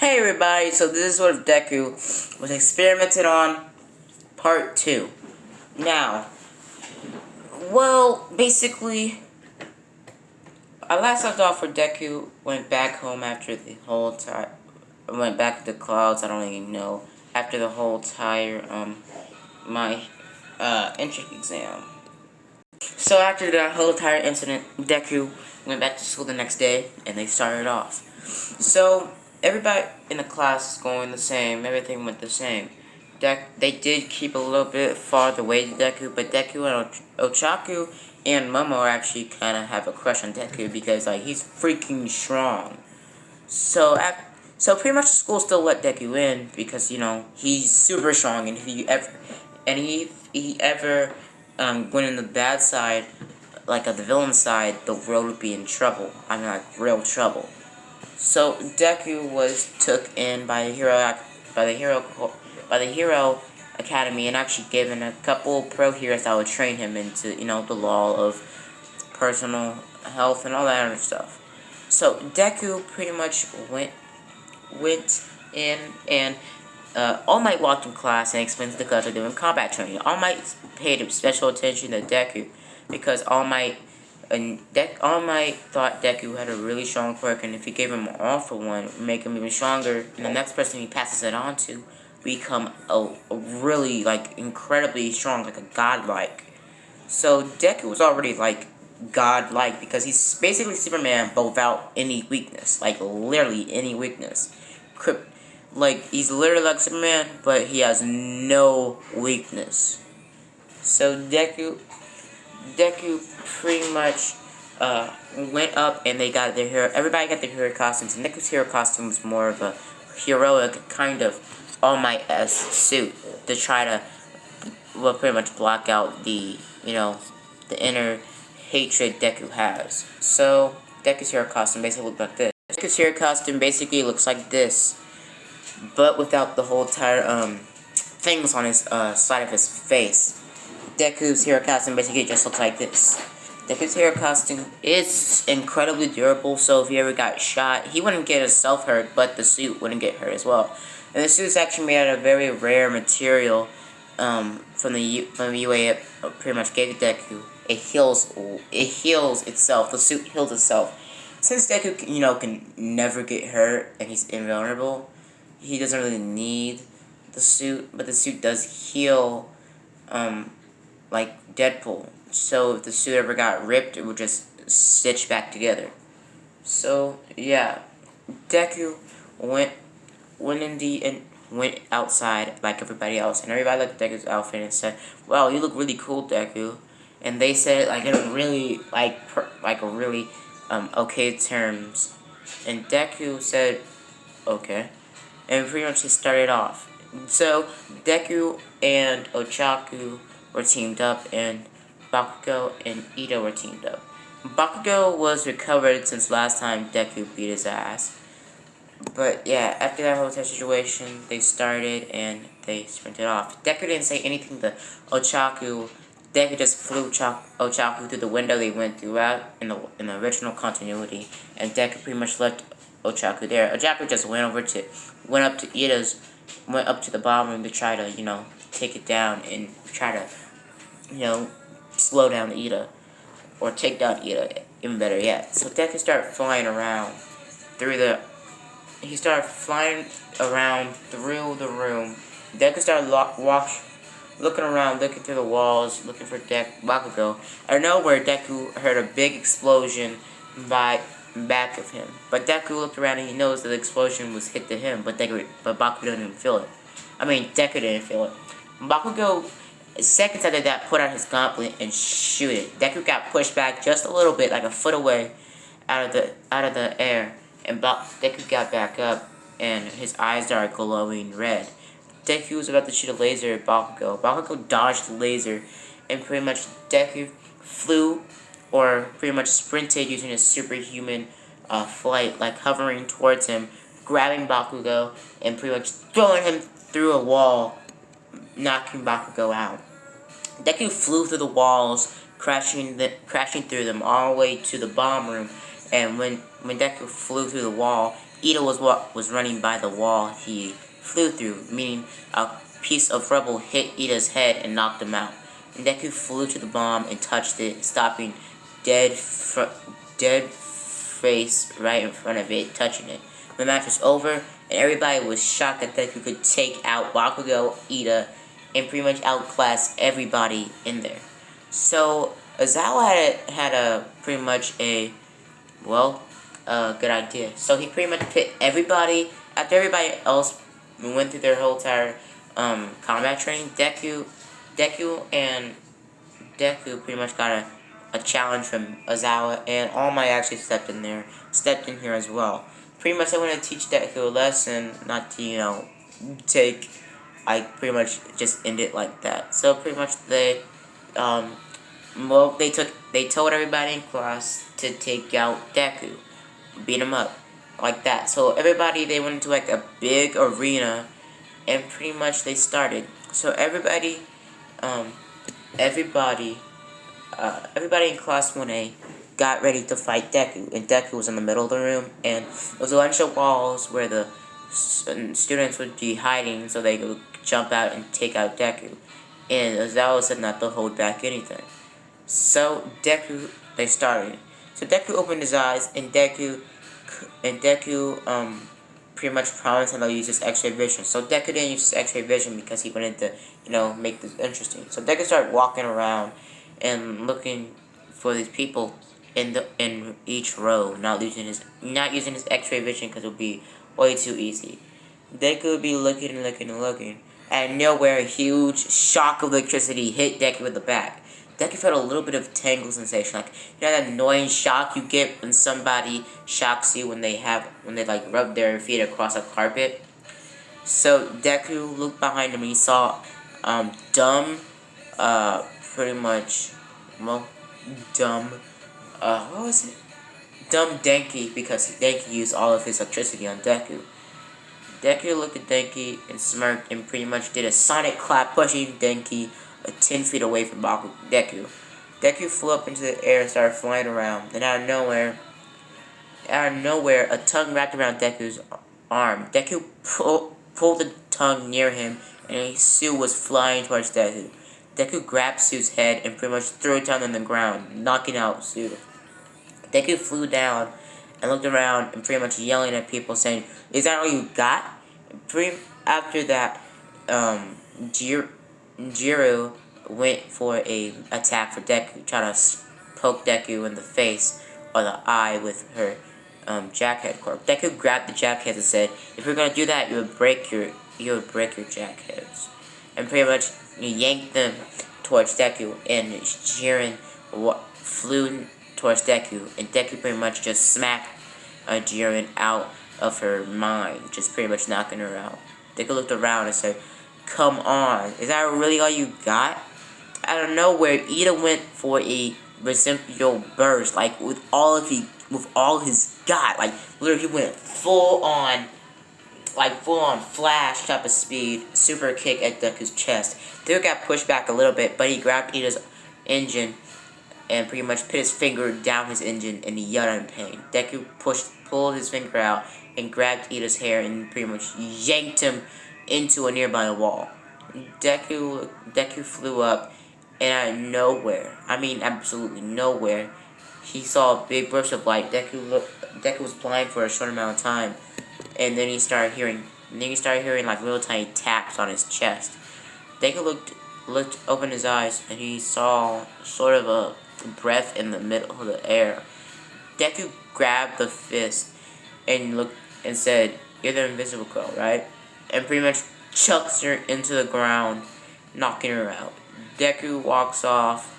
Hey everybody, so this is what if Deku was experimented on part 2. Now, well, basically, I last left off where Deku went back home after the whole time, went back to the clouds, I don't even know, after the whole entire, my, entrance exam. So after that whole entire incident, Deku went back to school the next day, and they started off. So, everybody in the class is going the same, everything went the same. They did keep a little bit farther away to Deku, but Deku and Ochaku and Momo actually kind of have a crush on Deku because, like, he's freaking strong. So, so pretty much the school still let Deku in because, you know, he's super strong, and if he ever went in the bad side, like the villain side, the world would be in trouble. I mean, like, real trouble. So Deku was took in by by the hero academy and actually given a couple pro heroes that would train him into, you know, the law of personal health and all that other stuff. So Deku pretty much went in and All Might walked in class and explained to the class they're doing combat training. All Might paid special attention to Deku because All Might thought Deku had a really strong quirk, and if he gave him all for one, make him even stronger, and the next person he passes it on to become a really, like, incredibly strong, like a godlike. So Deku was already, like, godlike because he's basically Superman but without any weakness, like literally any weakness. Like, he's literally like Superman, but he has no weakness. So Deku pretty much went up and they got their hero. Everybody got their hero costumes. And Deku's hero costume was more of a heroic kind of All Might-esque suit to try to, well, pretty much block out the, you know, the inner hatred Deku has. So Deku's hero costume basically looked like this. Deku's hero costume basically looks like this, but without the whole entire things on his side of his face. Deku's hero costume basically just looks like this. Deku's hero costume is incredibly durable, so if he ever got shot, he wouldn't get himself hurt, but the suit wouldn't get hurt as well. And the suit is actually made out of very rare material from the UA it pretty much gave to Deku. It heals itself. The suit heals itself. Since Deku, you know, can never get hurt and he's invulnerable, he doesn't really need the suit, but the suit does heal, like Deadpool. So if the suit ever got ripped, it would just stitch back together. So yeah, Deku went went outside like everybody else, and everybody looked at Deku's outfit and said, "Wow, you look really cool, Deku." And they said it like in a really like a really okay terms, and Deku said, "Okay." And pretty much just started off. So, Deku and Ochaku were teamed up, and Bakugo and Ito were teamed up. Bakugo was recovered since last time Deku beat his ass. But yeah, after that whole situation, they started and they sprinted off. Deku didn't say anything to Ochaku. Deku just flew Ochaku through the window they went throughout in the original continuity, and Deku pretty much left Ochaku there. Ochaku just went up to the bomb room to try to, you know, take it down and try to, you know, slow down Ida, or take down Ida, even better yet. So Deku started flying around through the room. Deku started looking around, looking through the walls, looking for Bakugo. Out of nowhere, Deku heard a big explosion back of him. But Deku looked around and he knows that the explosion was hit to him, but Bakugo didn't feel it. I mean, Deku didn't feel it. Bakugo, seconds after that, put out his gauntlet and shoot it. Deku got pushed back just a little bit, like a foot away, out of the air, and Deku got back up, and his eyes started glowing red. Deku was about to shoot a laser at Bakugo. Bakugo dodged the laser, and pretty much Deku flew, or pretty much sprinted using his superhuman flight, like hovering towards him, grabbing Bakugo, and pretty much throwing him through a wall, knocking Bakugo out. Deku flew through the walls, crashing through them all the way to the bomb room, and when Deku flew through the wall, Ida was running by the wall he flew through, meaning a piece of rubble hit Ida's head and knocked him out. And Deku flew to the bomb and touched it, stopping dead face right in front of it, touching it. The match was over, and everybody was shocked that Deku could take out Bakugo, Ida, and pretty much outclass everybody in there. So Azawa had a pretty much a good idea. So he pretty much put everybody after everybody else went through their whole entire combat training. Deku pretty much got a challenge from Azawa, and All Might actually stepped in here as well. Pretty much I want to teach Deku a lesson, not to, take, pretty much just end it like that. So pretty much they told everybody in class to take out Deku, beat him up, like that. So everybody, they went into like a big arena, and pretty much they started. So everybody in class 1A got ready to fight Deku, and Deku was in the middle of the room, and there was a bunch of walls where the students would be hiding so they could jump out and take out Deku. And Ozawa said not to hold back anything. So they started. So Deku opened his eyes, and Deku pretty much promised him they'll use his X-ray vision. So Deku didn't use his X-ray vision because he wanted to, make this interesting. So Deku started walking around and looking for these people in each row, not using his X-ray vision because it would be way too easy. Deku would be looking and looking and looking. Out of nowhere, a huge shock of electricity hit Deku in the back. Deku felt a little bit of tingle sensation, like that annoying shock you get when somebody shocks you when they rub their feet across a carpet. So Deku looked behind him and he saw dumb Denki, because Denki used all of his electricity on Deku. Deku looked at Denki and smirked and pretty much did a sonic clap, pushing Denki 10 feet away from Deku. Deku flew up into the air and started flying around, and out of nowhere, a tongue wrapped around Deku's arm. Deku pulled the tongue near him, and Sue was flying towards Deku. Deku grabbed Sue's head and pretty much threw it down on the ground, knocking out Sue. Deku flew down and looked around and pretty much yelling at people, saying, "Is that all you got?" After that, Jiru went for a attack for Deku, trying to poke Deku in the face or the eye with her jackhead corp. Deku grabbed the jackheads and said, "If you're gonna do that, you would break your jackheads," and pretty much yanked them towards Deku, and Jiren flew towards Deku, and Deku pretty much just smacked Jiren out of her mind, just pretty much knocking her out. Deku looked around and said, "Come on, is that really all you got?" Out of nowhere, Ida went for a reciprocal burst, like with all his gut, like literally he went full on flash type of speed, super kick at Deku's chest. Deku got pushed back a little bit, but he grabbed Ida's engine and pretty much put his finger down his engine, and he yelled in pain. Deku pulled his finger out and grabbed Ida's hair and pretty much yanked him into a nearby wall. Deku flew up, and out of nowhere, I mean absolutely nowhere, he saw a big burst of light. Deku was blind for a short amount of time, and then he started hearing like little tiny taps on his chest. Deku opened his eyes, and he saw sort of a breath in the middle of the air. Deku grabbed the fist and looked and said, "You're the invisible girl, right?" And pretty much chucks her into the ground, knocking her out. Deku walks off,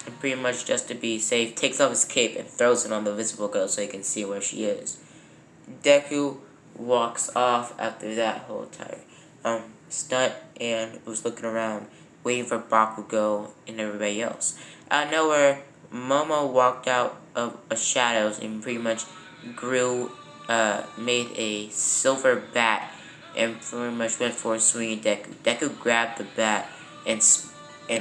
and pretty much just to be safe, takes off his cape and throws it on the invisible girl so he can see where she is. Deku walks off after that whole entire stunt and was looking around, waiting for Bakugo and everybody else. Out of nowhere, Momo walked out of shadows and pretty much made a silver bat and pretty much went for a swing at Deku. Deku grabbed the bat and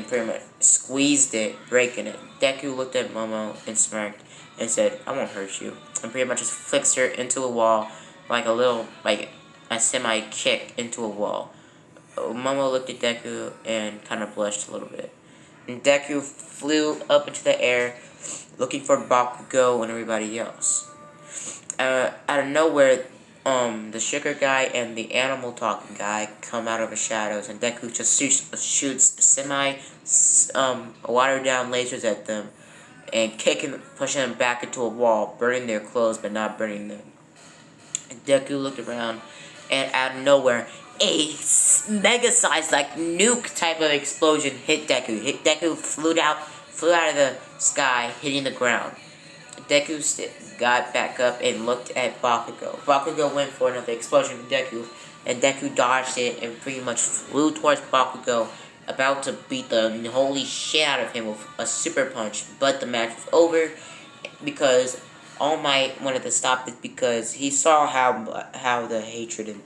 pretty much squeezed it, breaking it. Deku looked at Momo and smirked and said, "I won't hurt you," and pretty much just flicks her into a wall like a little, like a semi-kick into a wall. Momo looked at Deku and kind of blushed a little bit. And Deku flew up into the air, looking for Bakugo and everybody else. Out of nowhere, the sugar guy and the animal talking guy come out of the shadows, and Deku just shoots watered down lasers at them, and pushing them back into a wall, burning their clothes but not burning them. And Deku looked around, and out of nowhere, a mega-sized, like, nuke type of explosion hit Deku. Deku flew out of the sky, hitting the ground. Deku got back up and looked at Bakugo. Bakugo went for another explosion to Deku, and Deku dodged it and pretty much flew towards Bakugo, about to beat the holy shit out of him with a super punch. But the match was over because All Might wanted to stop it because he saw how the hatred in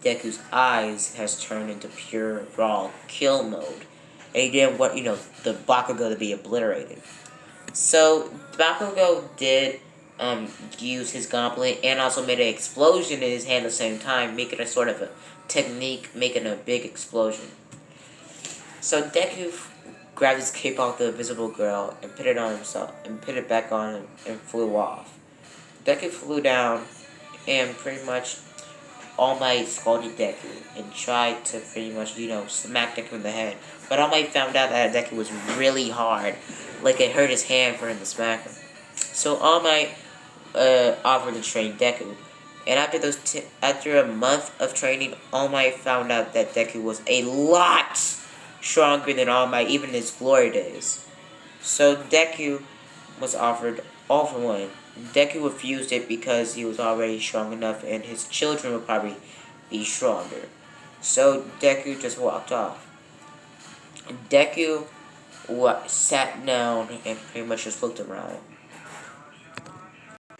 Deku's eyes has turned into pure raw kill mode, and he didn't want the Bakugo to be obliterated. So Bakugo did use his gauntlet and also made an explosion in his hand at the same time, making a sort of a technique, making a big explosion. So Deku grabbed his cape off the invisible girl and put it on himself and put it back on him and flew off. Deku flew down and pretty much All Might scolded Deku and tried to pretty much, smack Deku in the head. But All Might found out that Deku was really hard. Like it hurt his hand for him to smack him. So All Might offered to train Deku. And after a month of training, All Might found out that Deku was a lot stronger than All Might, even in his glory days. So Deku was offered All for One. Deku refused it because he was already strong enough and his children would probably be stronger. So Deku just walked off. Deku sat down and pretty much just looked around.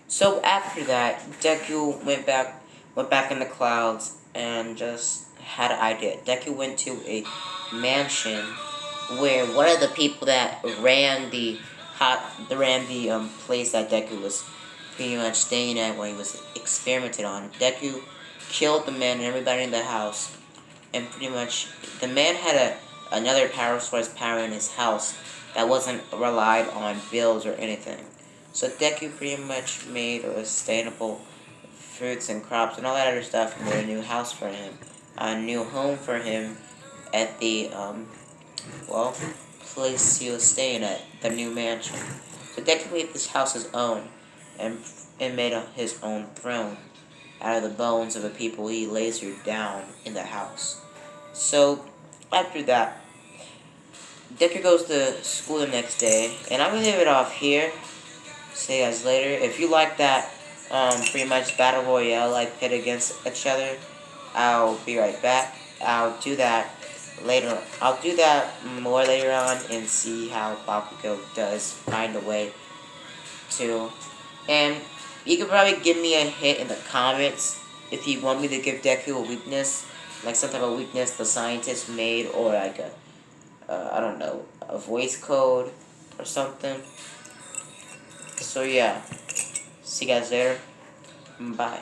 So after that, Deku went back in the clouds and just had an idea. Deku went to a mansion where one of the people that ran the place that Deku was pretty much staying at when he was experimented on. Deku killed the man and everybody in the house, and pretty much the man had another power source power in his house that wasn't relied on bills or anything. So Deku pretty much made a sustainable fruits and crops and all that other stuff, and made a new house for him, a new home for him at the place he was staying at, the new mansion. So Deku made this house his own, and made his own throne out of the bones of the people he lasered down in the house. So after that, Deku goes to school the next day, and I'm gonna leave it off here. See you guys later. If you like that, pretty much battle royale like pit against each other, I'll be right back. I'll do that later. I'll do that more later on and see how Bakugo does find a way to. And you can probably give me a hint in the comments if you want me to give Deku a weakness, like some type of weakness the scientist made, or like I don't know, a voice code or something. So yeah, see you guys later. Bye.